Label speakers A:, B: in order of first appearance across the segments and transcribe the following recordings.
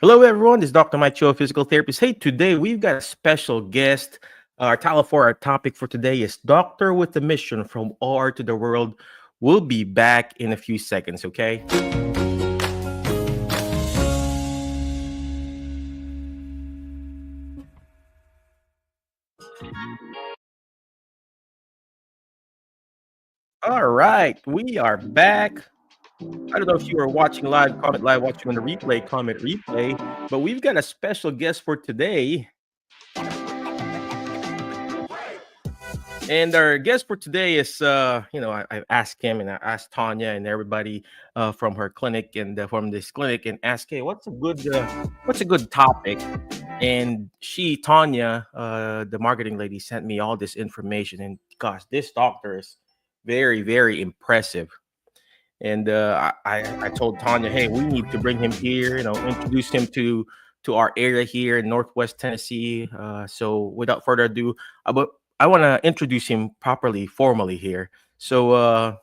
A: Hello, everyone. This is Dr. Mike Cho, physical therapist. Hey, today we've got a special guest. Our title for our topic for today is Doctor with a Mission from OR to the World. We'll be back in a few seconds, okay? All right, we are back. I don't know if you are watching live, comment live, watching on the replay, comment replay, but we've got a special guest for today. And our guest for today is, I asked him and I asked Tanya and everybody from her clinic and from this clinic and asked, hey, what's a good topic? And Tanya, the marketing lady, sent me all this information. And gosh, this doctor is very, very impressive. And I told Tanya, hey, we need to bring him here, introduce him to our area here in Northwest Tennessee. So without further ado, I want to introduce him properly, formally here. So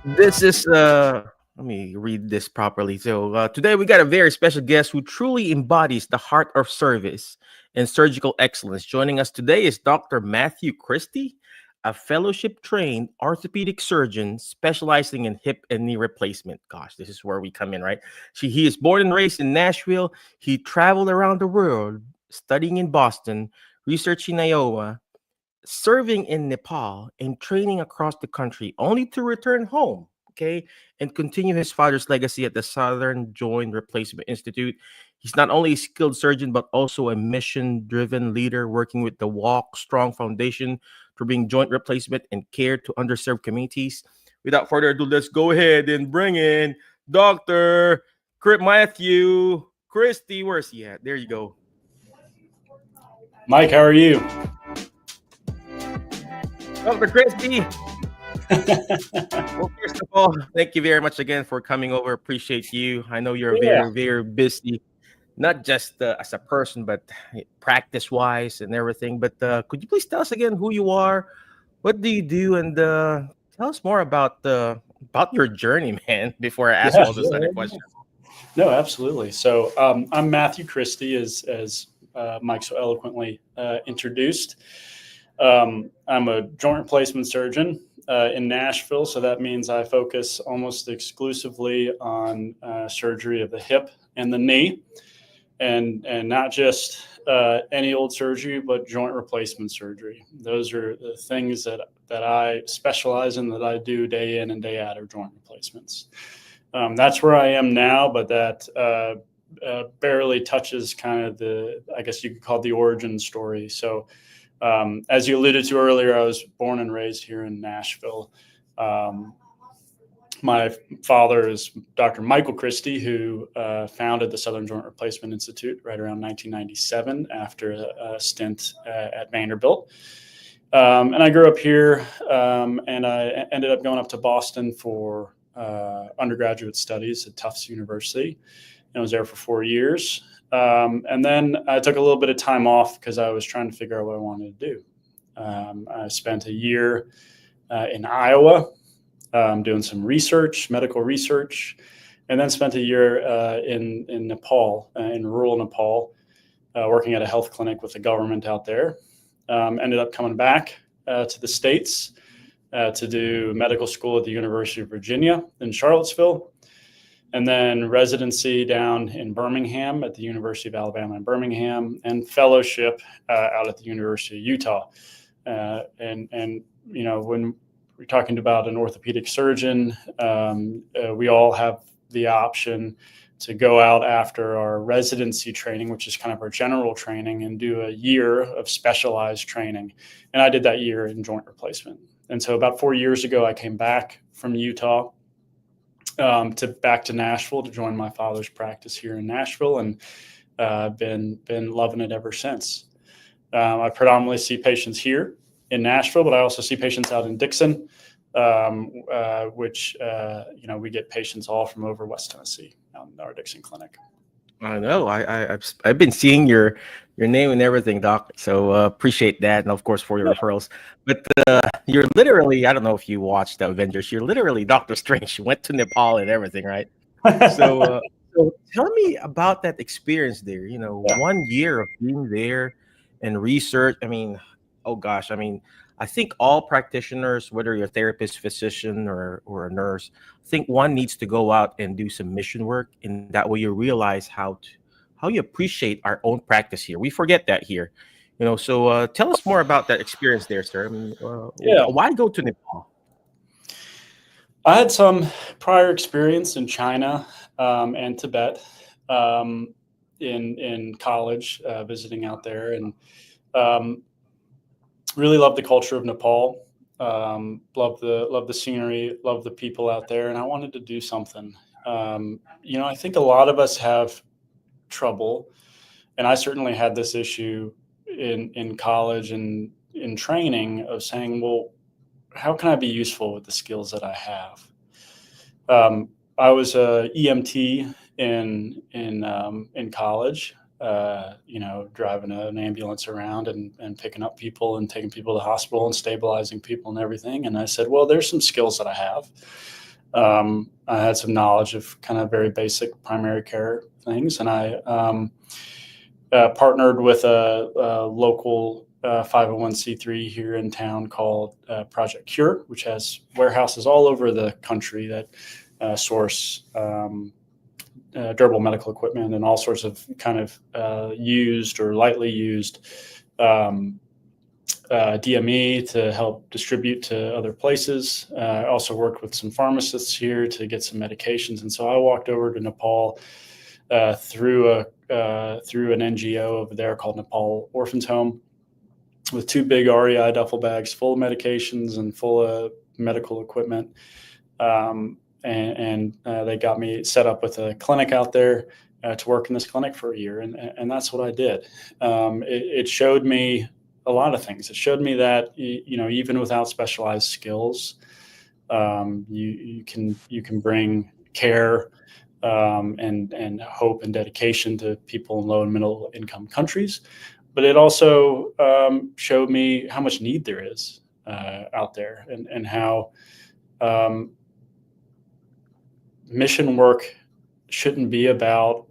A: this is let me read this properly. So today we got a very special guest who truly embodies the heart of service and surgical excellence. Joining us today is Dr. Matthew Christie, a fellowship trained orthopedic surgeon specializing in hip and knee replacement. Gosh, this is where we come in, right? He is born and raised in Nashville. He traveled around the world, studying in Boston, researching in Iowa, serving in Nepal, and training across the country, only to return home, okay, and continue his father's legacy at the Southern Joint Replacement Institute. He's not only a skilled surgeon, but also a mission-driven leader working with the Walk Strong Foundation to bring joint replacement and care to underserved communities. Without further ado, let's go ahead and bring in Dr. Matthew Christie. Where's he at? There you go.
B: Mike, how are you?
A: Dr. Christie. Well, first of all, thank you very much again for coming over. Appreciate you. I know you're very, very busy, not just as a person, but practice-wise and everything. But could you please tell us again who you are? What do you do? And tell us more about your journey, man, before I ask all those other questions.
B: No, absolutely. So I'm Matthew Christie, as Mike so eloquently introduced. I'm a joint replacement surgeon in Nashville, so that means I focus almost exclusively on surgery of the hip and the knee, and not just any old surgery, but joint replacement surgery. Those are the things that I specialize in, that I do day in and day out, are joint replacements. That's where I am now, but that barely touches kind of I guess you could call it the origin story. So as you alluded to earlier, I was born and raised here in Nashville. My father is Dr. Michael Christie, who founded the Southern Joint Replacement Institute right around 1997 after a stint at Vanderbilt. And I grew up here, and I ended up going up to Boston for undergraduate studies at Tufts University, and I was there for 4 years. And then I took a little bit of time off because I was trying to figure out what I wanted to do. I spent a year in Iowa doing some research, medical research, and then spent a year in Nepal, in rural Nepal, working at a health clinic with the government out there. Ended up coming back to the States to do medical school at the University of Virginia in Charlottesville, and then residency down in Birmingham at the University of Alabama in Birmingham, and fellowship out at the University of Utah. And you know, when we're talking about an orthopedic surgeon, we all have the option to go out after our residency training, which is kind of our general training, and do a year of specialized training. And I did that year in joint replacement. And so about 4 years ago, I came back from Utah back to Nashville to join my father's practice here in Nashville, and been loving it ever since. I predominantly see patients here in Nashville, but I also see patients out in Dixon, which we get patients all from over West Tennessee out in our Dixon clinic.
A: I know. I've been seeing your name and everything, Doc. So appreciate that, and of course for your referrals. But you're literally, I don't know if you watched the Avengers. You're literally Doctor Strange. You went to Nepal and everything, right? So, so tell me about that experience there. You know,
B: Yeah.
A: 1 year of being there and research. I mean, oh gosh, I mean, I think all practitioners, whether you're a therapist, physician, or a nurse, I think one needs to go out and do some mission work. In that way, you realize how you appreciate our own practice here. We forget that here. You know, so tell us more about that experience there, sir. I mean,
B: Yeah.
A: why go to Nepal?
B: I had some prior experience in China and Tibet in college, visiting out there, and um, really loved the culture of Nepal. Love the scenery, love the people out there, and I wanted to do something. I think a lot of us have trouble, and I certainly had this issue in college and in training of saying, well, how can I be useful with the skills that I have? I was a EMT in college. Driving an ambulance around and picking up people and taking people to the hospital and stabilizing people and everything. And I said, well, there's some skills that I have. I had some knowledge of kind of very basic primary care things, and I partnered with a local 501c3 here in town called Project Cure, which has warehouses all over the country that source durable medical equipment and all sorts of kind of used or lightly used DME to help distribute to other places. I also worked with some pharmacists here to get some medications. And so I walked over to Nepal through an NGO over there called Nepal Orphans Home with two big REI duffel bags full of medications and full of medical equipment. And they got me set up with a clinic out there to work in this clinic for a year. And that's what I did. It showed me a lot of things. It showed me that, even without specialized skills, you can bring care and hope and dedication to people in low and middle income countries. But it also showed me how much need there is out there and how mission work shouldn't be about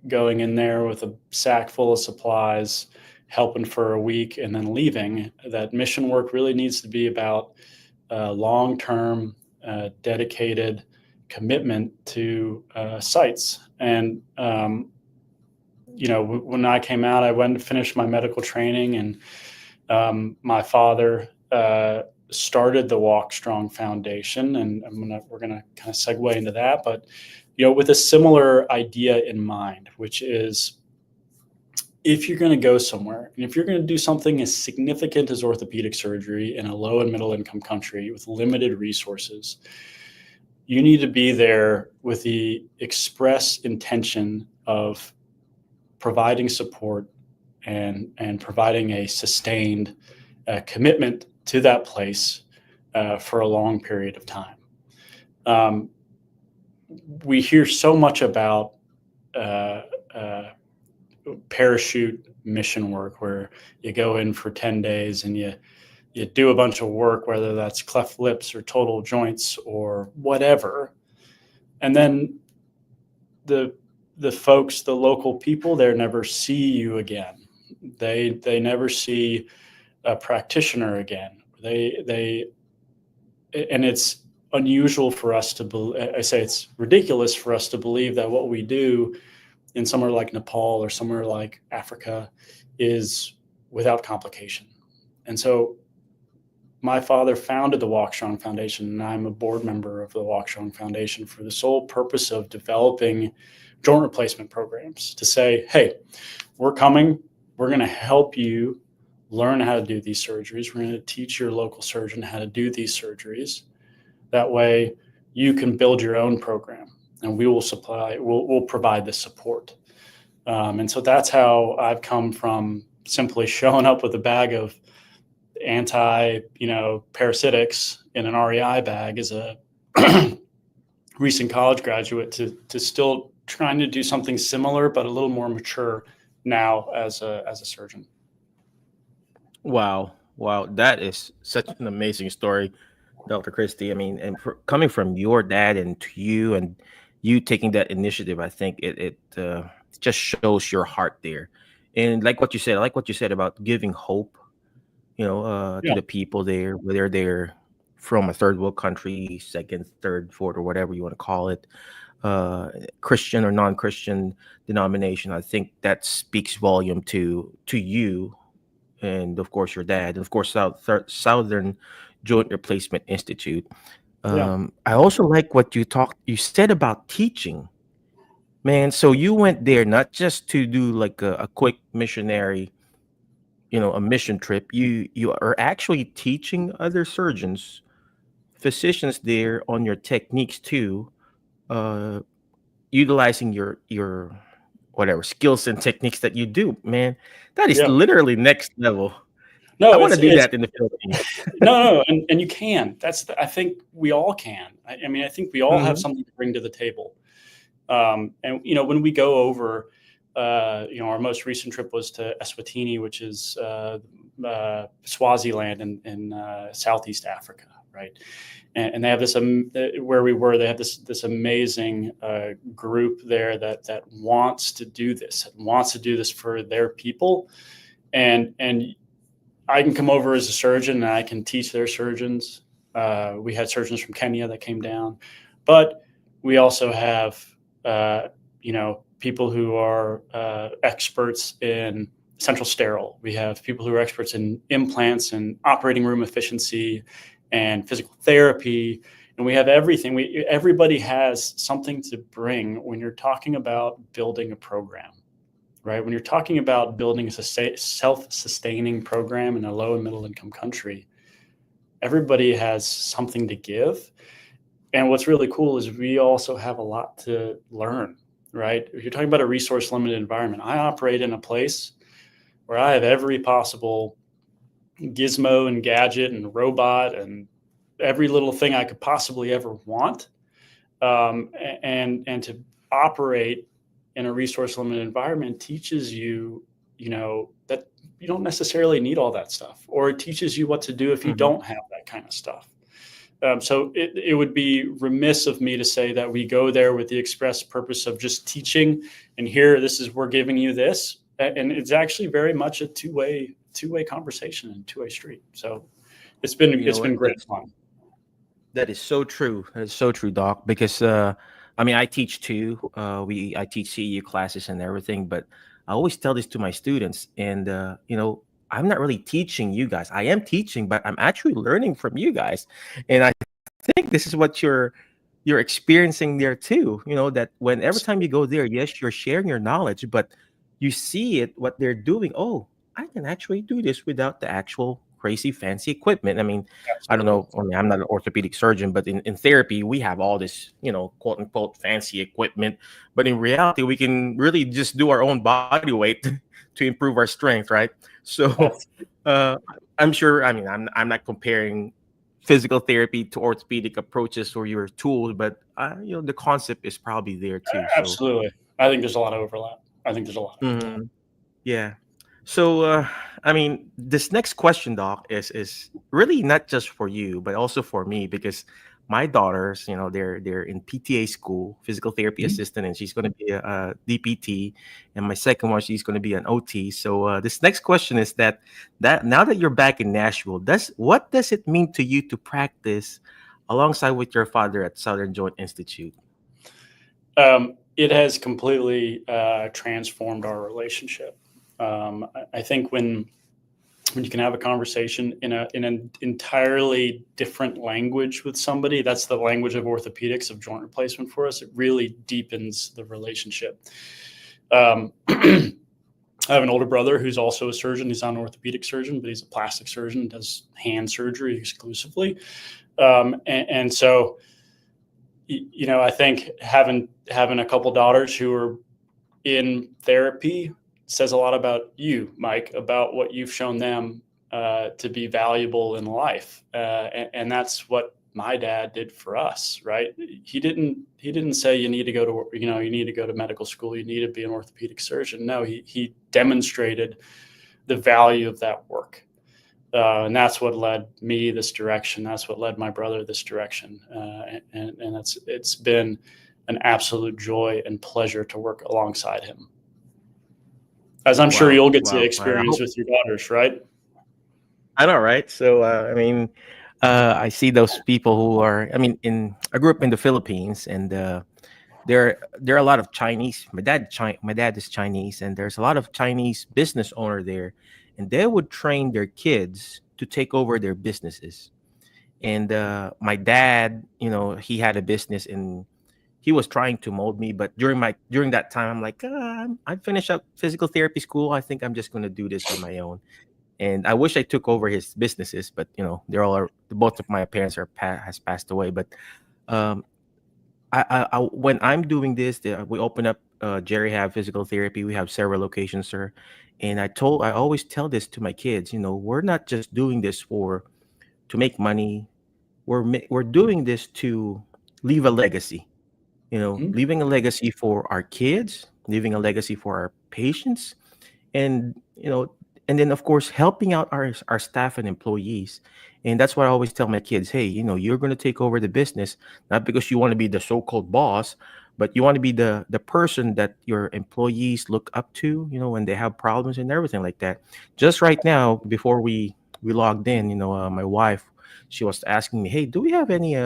B: going in there with a sack full of supplies, helping for a week and then leaving. That mission work really needs to be about long-term, dedicated commitment to sites. And, when I came out, I went and finished my medical training, and my father started the Walk Strong Foundation, and we're gonna kind of segue into that, but with a similar idea in mind, which is if you're going to go somewhere and if you're going to do something as significant as orthopedic surgery in a low and middle income country with limited resources, you need to be there with the express intention of providing support and providing a sustained commitment to that place for a long period of time. We hear so much about parachute mission work where you go in for 10 days and you do a bunch of work, whether that's cleft lips or total joints or whatever. And then the folks, the local people there never see you again. They never see a practitioner again. And it's unusual for us to I say it's ridiculous for us to believe that what we do in somewhere like Nepal or somewhere like Africa is without complication. And so my father founded the Walk Strong Foundation, and I'm a board member of the Walk Strong Foundation for the sole purpose of developing joint replacement programs to say, hey, we're coming, we're going to help you learn how to do these surgeries. We're going to teach your local surgeon how to do these surgeries. That way you can build your own program, and we'll provide the support. And so that's how I've come from simply showing up with a bag of parasitics in an REI bag as a recent college graduate to still trying to do something similar, but a little more mature now as a surgeon.
A: Wow. Wow. That is such an amazing story, Dr. Christie. I mean, and coming from your dad and to you, and you taking that initiative, I think it just shows your heart there. And like what you said, I like what you said about giving hope, to
B: Yeah.
A: the people there, whether they're from a third world country, second, third, fourth, or whatever you want to call it, uh, Christian or non-Christian denomination. I think that speaks volume to you, and of course your dad, and of course Southern Joint Replacement Institute.
B: Yeah.
A: I also like what you said about teaching, man. So you went there not just to do like a quick missionary, a mission trip. You are actually teaching other surgeons, physicians there on your techniques too, uh, utilizing your whatever skills and techniques that you do, man. That is
B: Yeah.
A: literally next level. I
B: No,
A: want to do
B: it's
A: that in the Philippines.
B: no, and you can. I think we all can. I mean, I think we all have
A: Mhm.
B: something to bring to the table. And when we go over, our most recent trip was to Eswatini, which is Swaziland in Southeast Africa, right? And they have this where we were. They have this amazing group there that wants to do this, wants to do this for their people, and I can come over as a surgeon and I can teach their surgeons. We had surgeons from Kenya that came down, but we also have, people who are experts in central sterile. We have people who are experts in implants and operating room efficiency and physical therapy. And we have everything. Everybody has something to bring when you're talking about building a program. Right? When you're talking about building a self-sustaining program in a low and middle income country, everybody has something to give. And what's really cool is we also have a lot to learn, right? If you're talking about a resource limited environment, I operate in a place where I have every possible gizmo and gadget and robot and every little thing I could possibly ever want. And to operate in a resource limited environment teaches you, that you don't necessarily need all that stuff, or it teaches you what to do if you
A: Mhm.
B: don't have that kind of stuff. So it would be remiss of me to say that we go there with the express purpose of just teaching, and we're giving you this, and it's actually very much a two-way conversation and two-way street. So it's been
A: You know what?
B: great fun.
A: That is so true. That is so true, Doc. Because I mean, I teach too. I teach CEU classes and everything, but I always tell this to my students. And I'm not really teaching you guys. I am teaching, but I'm actually learning from you guys. And I think this is what you're experiencing there too. That when every time you go there, yes, you're sharing your knowledge, but you see it what they're doing. Oh, I can actually do this without the actual crazy fancy equipment. I mean, I don't
B: Absolutely.
A: know. I mean, I'm not an orthopedic surgeon, but in therapy, we have all this, quote unquote fancy equipment. But in reality, we can really just do our own body weight to improve our strength, right? So
B: Absolutely.
A: uh, I'm sure. I mean, I'm not comparing physical therapy to orthopedic approaches or your tools, but the concept is probably there too. So
B: Absolutely. I think there's a lot of overlap. I think there's a lot of overlap.
A: mhm. Yeah. So, I mean, this next question, Doc, is really not just for you, but also for me because my daughters, they're in PTA school, physical therapy
B: Mhm.
A: assistant, and she's going to be a DPT, and my second one, she's going to be an OT. So, this next question is that now that you're back in Nashville, what does it mean to you to practice alongside with your father at Southern Joint Institute?
B: It has completely transformed our relationship. I think when you can have a conversation in an entirely different language with somebody, that's the language of orthopedics, of joint replacement for us. It really deepens the relationship. I have an older brother who's also a surgeon. He's not an orthopedic surgeon, but he's a plastic surgeon, does hand surgery exclusively. And so, I think having a couple daughters who are in therapy says a lot about you, Mike, about what you've shown them to be valuable in life, and that's what my dad did for us. Right? He didn't say you need to go to you need to go to medical school, you need to be an orthopedic surgeon. No, he demonstrated the value of that work. And that's what led me this direction. That's what led my brother this direction. And it's been an absolute joy and pleasure to work alongside him, as I'm sure
A: Wow,
B: you'll get to
A: wow. I
B: experience
A: hope
B: with your daughters, right?
A: I know, right? So, I see those people who are. I grew up in the Philippines, and there are a lot of Chinese. My dad is Chinese, and there's a lot of Chinese business owner there, and they would train their kids to take over their businesses. And my dad, he had a business, and he was trying to mold me. But during that time, I'm like, I finished up physical therapy school. I think I'm just going to do this on my own. And I wish I took over his businesses, but they're all both of my parents has passed away. But um, when I'm doing this, we open up Jerry have physical therapy. We have several locations, sir. And I always tell this to my kids. We're not just doing this for to make money. We're doing this to leave a legacy.
B: Mhm.
A: Leaving a legacy for our kids, leaving a legacy for our patients, and and then of course helping out our staff and employees. And that's what I always tell my kids. Hey, you're going to take over the business, not because you want to be the so-called boss, but you want to be the person that your employees look up to, when they have problems and everything like that. Just right now, before we logged in, my wife, she was asking me, hey, do we have any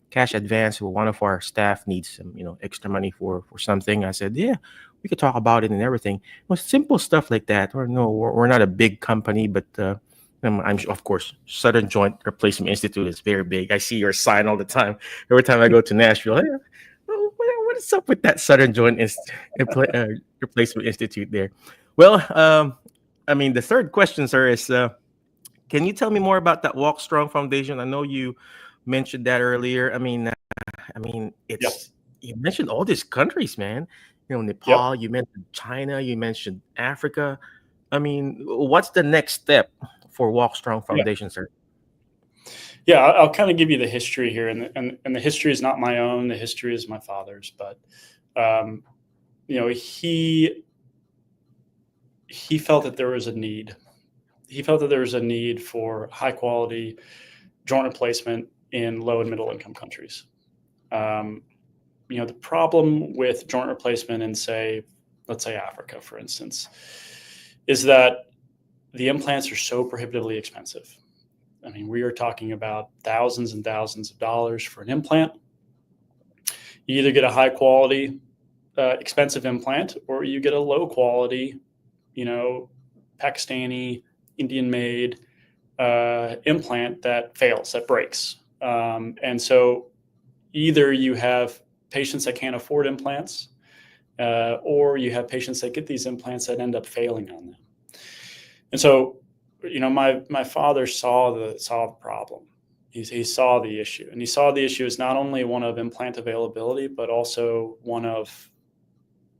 A: cash advance, or one of our staff needs some extra money for something. I said, yeah, we could talk about it and everything. Well, simple stuff like that. Or no, we're not a big company, but of course, Southern Joint Replacement Institute is very big. I see your sign all the time. Every time I go to Nashville, hey, what is up with that Southern Joint Replacement Institute there? Well, the third question, sir, is can you tell me more about that Walk Strong Foundation? I know you mentioned that earlier.
B: Yep.
A: It's you mentioned all these countries, man.
B: Yep.
A: Nepal, you mentioned China, you mentioned Africa. What's the next step for Walk Strong
B: Yeah.
A: Foundation, sir?
B: Yeah. I'll kind of give you the history here, and the history is not my own. The history is my father's, but um, he felt that there was a need. He felt that there was a need for high quality joint replacement in low and middle income countries. Um, the problem with joint replacement in, let's say Africa, for instance, is that the implants are so prohibitively expensive. We are talking about thousands and thousands of dollars for an implant. You either get a high quality, expensive implant, or you get a low quality, Pakistani, Indian made implant that fails, that breaks. And so either you have patients that can't afford implants, or you have patients that get these implants that end up failing on them. And so, my father saw the problem. He saw the issue, and he saw the issue as not only one of implant availability, but also one of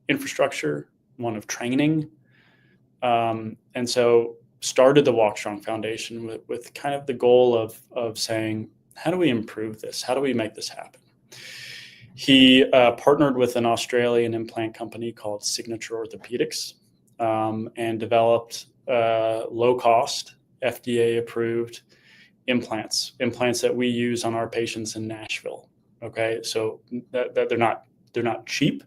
B: infrastructure, one of training. And so started the Walk Strong Foundation with kind of the goal of saying, how do we improve this? How do we make this happen? He partnered with an Australian implant company called Signature Orthopedics, and developed low-cost, FDA-approved implants that we use on our patients in Nashville. Okay, so that they're not cheap,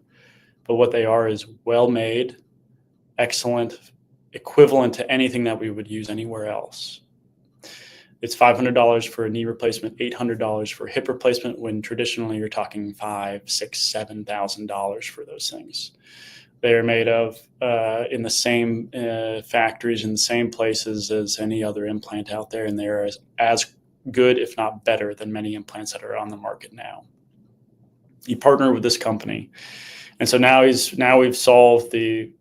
B: but what they are is well-made, excellent, equivalent to anything that we would use anywhere else. It's $500 for a knee replacement, $800 for hip replacement, when traditionally you're talking $5,000, $6,000, $7,000 for those things. They are made of in the same factories, in the same places as any other implant out there, and they're as good, if not better, than many implants that are on the market now. He partnered with this company, and so now we've solved the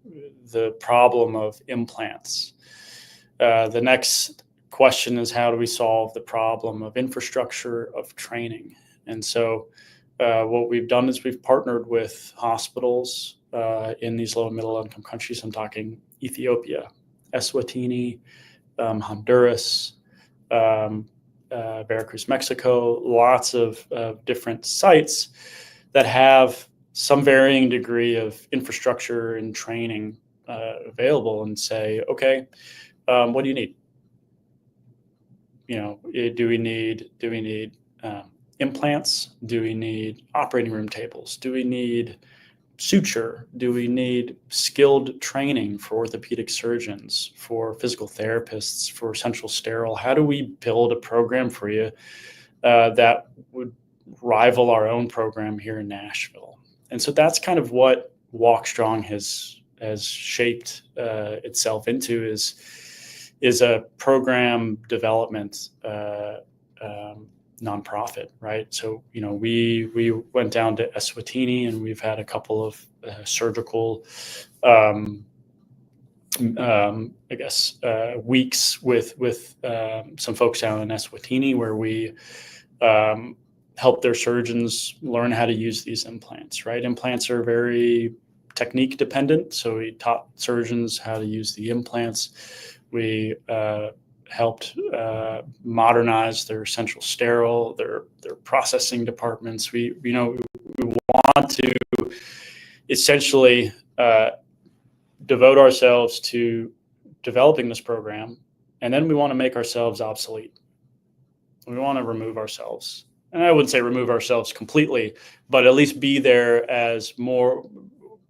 B: problem of implants. The next question is, how do we solve the problem of infrastructure, of training? And so what we've done is we've partnered with hospitals in these low and middle income countries. I'm talking Ethiopia, Eswatini, Honduras, Veracruz, Mexico, lots of different sites that have some varying degree of infrastructure and training available, and say, okay, what do you need? Do we need implants? Do we need operating room tables? Do we need suture? Do we need skilled training for orthopedic surgeons, for physical therapists, for central sterile? How do we build a program for you that would rival our own program here in Nashville? And so that's kind of what Walk Strong has shaped itself into, is a program development nonprofit, right? So, we went down to Eswatini, and we've had a couple of surgical, weeks with some folks down in Eswatini, where we help their surgeons learn how to use these implants, right? Implants are very technique dependent. So we taught surgeons how to use the implants. We helped modernize their central sterile, their processing departments. We want to essentially devote ourselves to developing this program, and then we want to make ourselves obsolete. We want to remove ourselves, and I wouldn't say remove ourselves completely, but at least be there as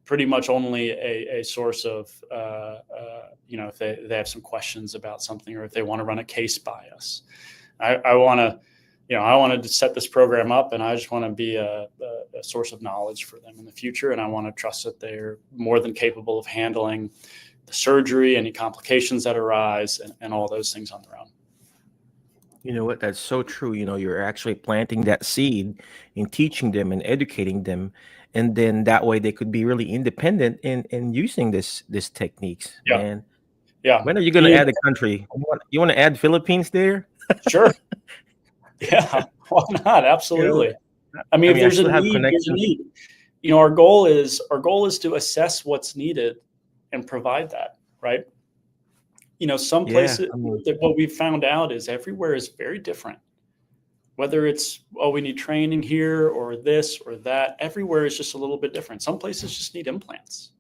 B: pretty much only a source of, if they have some questions about something, or if they want to run a case by us. I want to set this program up, and I just want to be a source of knowledge for them in the future. And I want to trust that they're more than capable of handling the surgery, any complications that arise, and all those things on their own.
A: You know what? That's so true. You're actually planting that seed and teaching them and educating them. And then that way they could be really independent in using these techniques.
B: Yeah.
A: Man.
B: Yeah.
A: When are you going to add a country? You want to add Philippines there?
B: Sure. Yeah. Why not? Absolutely. I mean, if there's a need, there's a need. Our goal is to assess what's needed and provide that, right? Some places, what we've found out is everywhere is very different. Whether it's, we need training here or this or that, everywhere is just a little bit different. Some places just need implants.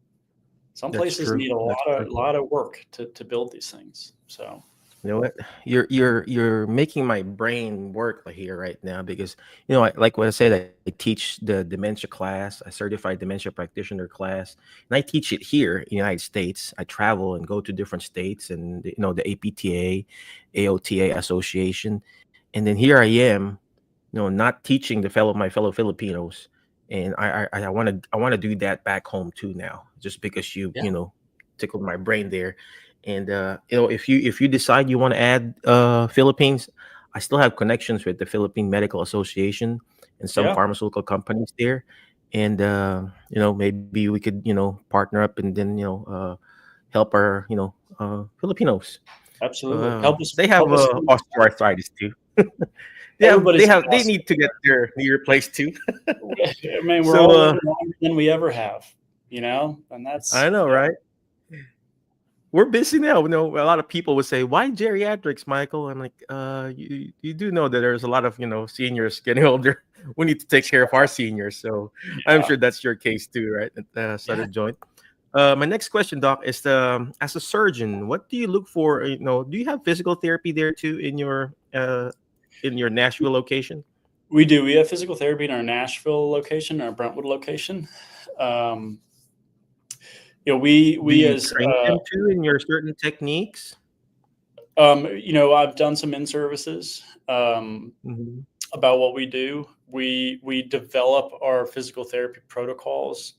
B: Some places need a lot of work to build these things. So,
A: you know what? You're making my brain work here right now, because like what I said, I teach the dementia class, a certified dementia practitioner class, and I teach it here in the United States. I travel and go to different states, and the APTA, AOTA association, and then here I am, not teaching my fellow Filipinos, and I want to do that back home too now, just because you tickled my brain there. And if you decide you want to add Philippines, I still have connections with the Philippine Medical Association and some pharmaceutical companies there, and maybe we could partner up and then help our Filipinos.
B: Absolutely. Help us.
A: They have osteoarthritis too. They need to get their knee replaced too.
B: I mean, we're all longer than we ever have, and that's.
A: I know, right? We're busy now. A lot of people would say, "Why geriatrics, Michael?" I'm like, you do know that there's a lot of seniors getting older. We need to take care of our seniors, so I'm sure that's your case too, right? At Southern Joint. My next question, Doc, is as a surgeon, what do you look for? Do you have physical therapy there too in your Nashville location?
B: We do. We have physical therapy in our Nashville location, our Brentwood location. We as
A: train them too in your certain techniques.
B: I've done some in-services about what we do. We develop our physical therapy protocols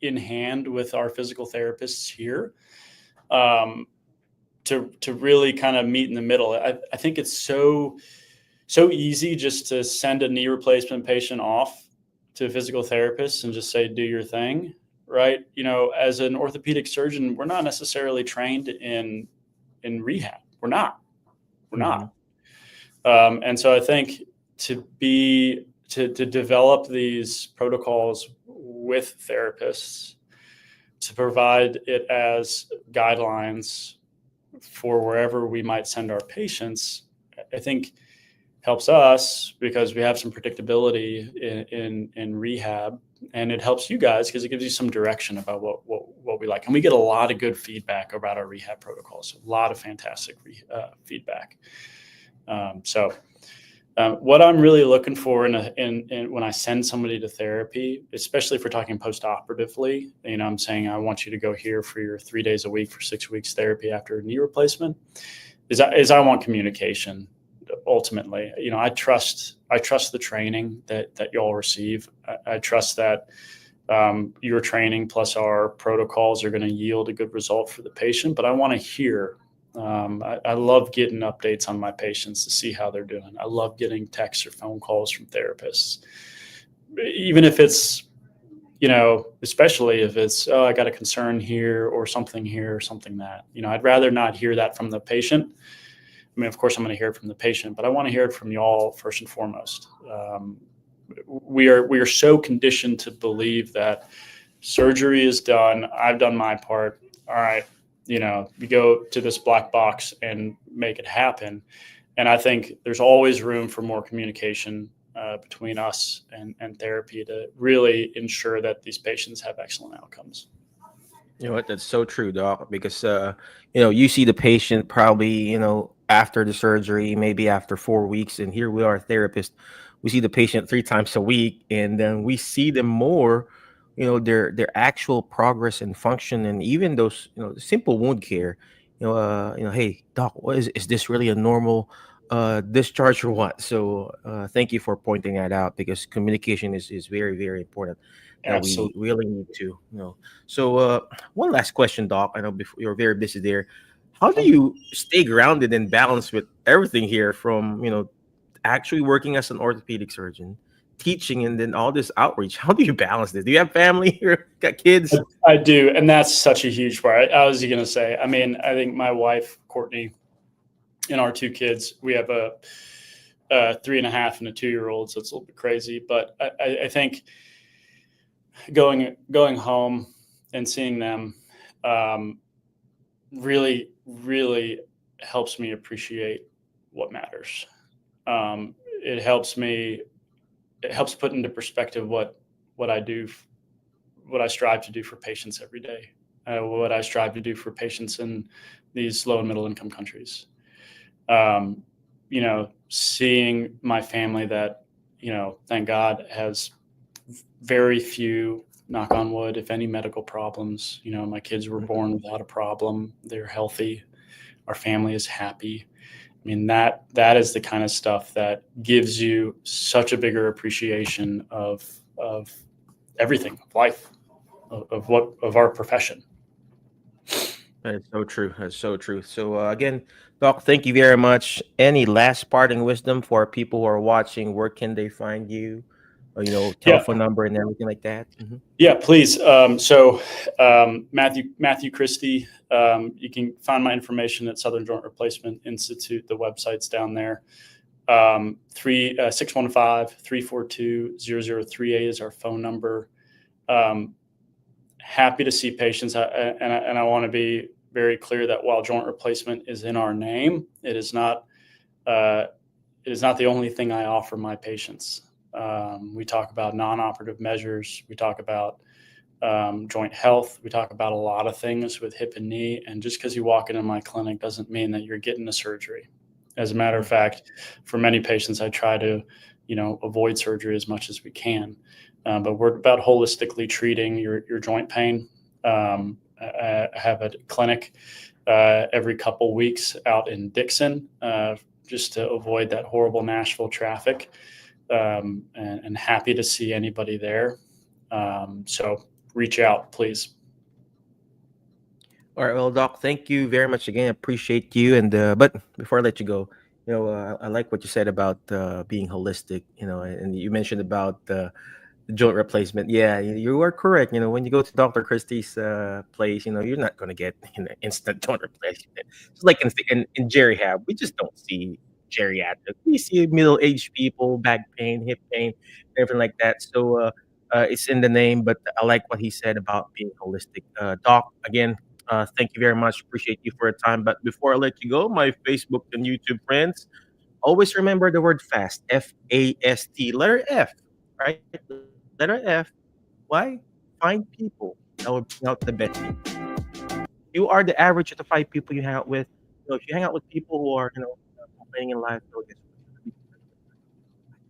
B: in hand with our physical therapists here to really kind of meet in the middle. I think it's so easy just to send a knee replacement patient off to a physical therapist and just say, do your thing. Right. As an orthopedic surgeon, we're not necessarily trained in rehab. We're not. And so I think to develop these protocols with therapists, to provide it as guidelines for wherever we might send our patients, I think helps us because we have some predictability in rehab. And it helps you guys because it gives you some direction about what we like. And we get a lot of good feedback about our rehab protocols, a lot of fantastic feedback. What I'm really looking for in when I send somebody to therapy, especially if we're talking post-operatively, I'm saying I want you to go here for your 3 days a week for 6 weeks therapy after a knee replacement, is I want communication. Ultimately, I trust the training that y'all receive. I trust that your training plus our protocols are going to yield a good result for the patient. But I want to hear. I love getting updates on my patients to see how they're doing. I love getting texts or phone calls from therapists, even if it's, especially if it's, oh, I got a concern here or something that, I'd rather not hear that from the patient. I mean, of course, I'm going to hear it from the patient, but I want to hear it from y'all first and foremost. We are so conditioned to believe that surgery is done. I've done my part. All right. You go to this black box and make it happen. And I think there's always room for more communication between us and therapy to really ensure that these patients have excellent outcomes.
A: You know what? That's so true, doc. Because you see the patient probably, after the surgery, maybe after 4 weeks, and here we are, therapists. We see the patient 3 times a week, and then we see them more. Their actual progress and function, and even those simple wound care. Hey, doc, is this really a normal discharge or what? So thank you for pointing that out, because communication is very, very important, that we
B: Absolutely.
A: really need to, So one last question, doc. I know before you're very busy there. How do you stay grounded and balanced with everything here, from actually working as an orthopedic surgeon, teaching, and then all this outreach? How do you balance this? Do you have family or got kids?
B: I do, and that's such a huge part. I was going to say, I mean, I think my wife, Courtney, and our 2 kids, we have a 3.5 and a 2-year-old, so it's a little bit crazy. But I think going home and seeing them really, really helps me appreciate what matters. It helps put into perspective what I do, what I strive to do for patients every day, what I strive to do for patients in these low and middle income countries. Seeing my family that, thank God, has very few, knock on wood, if any, medical problems. My kids were born without a problem. They're healthy. Our family is happy. I mean, that is the kind of stuff that gives you such a bigger appreciation of everything, of life, of our profession.
A: That's so true. That's so true. So again, doc, thank you very much. Any last parting wisdom for people who are watching? Where can they find you? Or,
B: Yeah.
A: telephone number and everything like that.
B: Yeah, please. Matthew Christie. You can find my information at Southern Joint Replacement Institute. The website's down there. 615-342-0038 is our phone number. Happy to see patients, and I want to be very clear that while joint replacement is in our name, it is not the only thing I offer my patients. We talk about non-operative measures. We talk about joint health. We talk about a lot of things with hip and knee. And just because you walk into my clinic doesn't mean that you're getting a surgery. As a matter of fact, for many patients, I try to, avoid surgery as much as we can. But we're about holistically treating your joint pain. I have a clinic every couple weeks out in Dixon, just to avoid that horrible Nashville traffic. And happy to see anybody there. So reach out, please.
A: All right, well, doc, thank you very much again. Appreciate you. And but before I let you go, I like what you said about being holistic. And you mentioned about the joint replacement. Yeah, you are correct. When you go to Dr. Christie's place, you're not going to get instant joint replacement. It's like in geriatric, we just don't see geriatric. We see middle-aged people, back pain, hip pain, everything like that. So it's in the name, but I like what he said about being holistic. Doc, again, thank you very much. Appreciate you for your time. But before I let you go, my Facebook and YouTube friends, always remember the word fast, FAST, letter F, right? Letter F. Why? Find people that will bring out the best in you. You are the average of the 5 people you hang out with. If you hang out with people who are, complaining in life, guess what?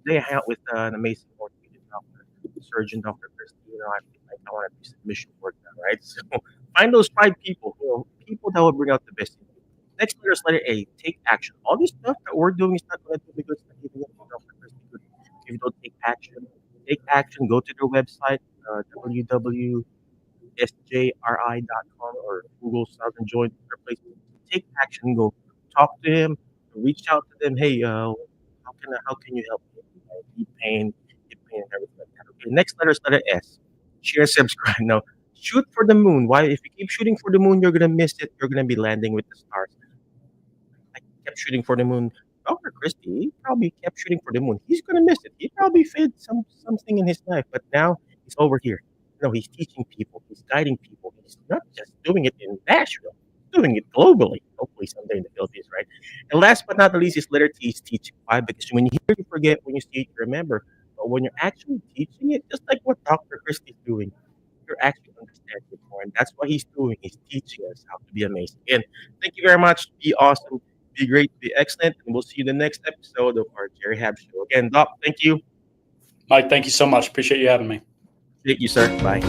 A: Today I hang out with an amazing orthopedic doctor, surgeon, Dr. Christie. I feel like I want to do some mission work now, right? So find those five people, people that will bring out the best in you. Next letter is letter A. Take action. All this stuff that we're doing is not going to do me good. It's not even going to do Dr. Christie good if you don't take action. Take action. Go to their website, www.sjri.com or Google Southern Joint Replacement. Take action. Go talk to him. Reach out to them. Hey, how can you help me? I need pain, hip pain, and everything like that. Okay. Next letter is letter S. Share, subscribe. Now, shoot for the moon. Why? If you keep shooting for the moon, you're gonna miss it. You're gonna be landing with the stars. I kept shooting for the moon. Dr. Christie, he probably kept shooting for the moon. He's gonna miss it. He probably failed something in his life, but now he's over here. No, he's teaching people. He's guiding people. He's not just doing it in Nashville. He's doing it globally. Hopefully someday in the Philippines, right? And last but not the least is letter T is teaching. Why? Because when you hear, you forget. When you see it, you remember. But when you're actually teaching it, just like what Dr. Christie's doing, you're actually understanding it more. And that's what he's doing. He's teaching us how to be amazing. Again, thank you very much. Be awesome. Be great. Be excellent. And we'll see you in the next episode of our Jerry Hab Show. Again, Doc, thank you.
B: Mike, thank you so much. Appreciate you having me.
A: Thank you, sir. Bye.